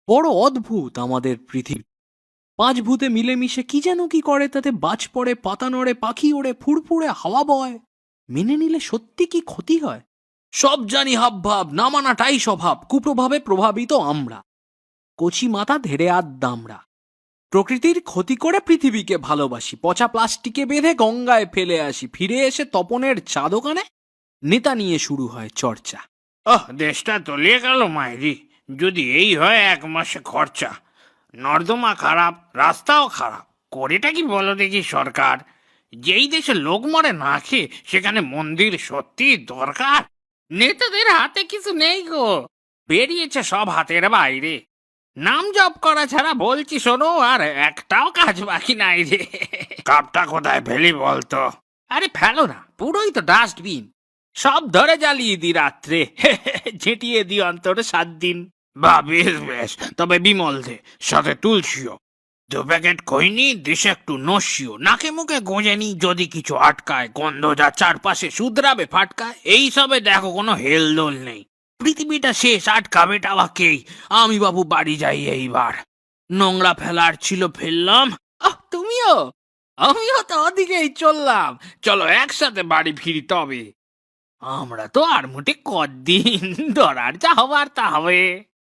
বড় অদ্ভুত আমাদের পৃথিবী। 5 ভূতে মিলেমিশে কি যেন কি করে, তাতে বাজ পড়ে, পাতা নড়ে, পাখি ওড়ে, ফুরফুরে হাওয়া বয়। মেনে নিলে সত্যি কি ক্ষতি হয়? সব জানি হাবভাব, না মানাটাই স্বভাব, কুপ্রভাবে প্রভাবিত আমরা। কচি মাথা ধেড়ে আর দামড়া। প্রকৃতির ক্ষতি করে পৃথিবীকে ভালোবাসি, পচা প্লাস্টিকে বেঁধে গঙ্গায় ফেলে আসি, ফিরে এসে তপনের চা দোকানে নেতা নিয়ে শুরু হয় চর্চা। দেশটা তলিয়ে গেল মাইরি, যদি এই হয় 1 মাসে খরচা। নর্দমা খারাপ, রাস্তাও খারাপ, করেটা কি বলো দেখি সরকার? যেই দেশে লোক মরে না খেয়ে সেখানে মন্দির সত্যি দরকার? নেতাদের হাতে কিছু নেই গো, বেরিয়েছে সব হাতের বাইরে। নাম জপ করা ছাড়া বলছি শোনো, আর একটাও কাজ বাকি নাই রে। কাপটা কোথায় ফেলি বলতো? আরে ফেলো না, পুরোই তো ডাস্টবিন। সব ধরে জ্বালিয়ে দি রাত্রে, ঝেঁটিয়ে দি অন্তর 7 দিন। বা বেশ বেশ, তবে বিমল দে, সাথে তুলসিও। 2 প্যাকেট খৈনি, দেশে একটু নসিও, নাকে মুখে গোঁজে নি, যদি কিছু আটকায়, গন্ধ যা চারপাশে শুধরাবে ফাটকায়। এই সবে দেখো কোনো হেলদোল নেই, পৃথিবীটা শেষ, আটকাবেটা বা কেই। আমি বাবু বাড়ি যাই এইবার, নোংরা ফেলার ছিল ফেললাম। তুমিও? আমিও তো ওদিকেই চললাম। চলো একসাথে বাড়ি ফিরি তবে। আমরা তো আর মোটে কদিন, ধরার যা হবার তা হবে।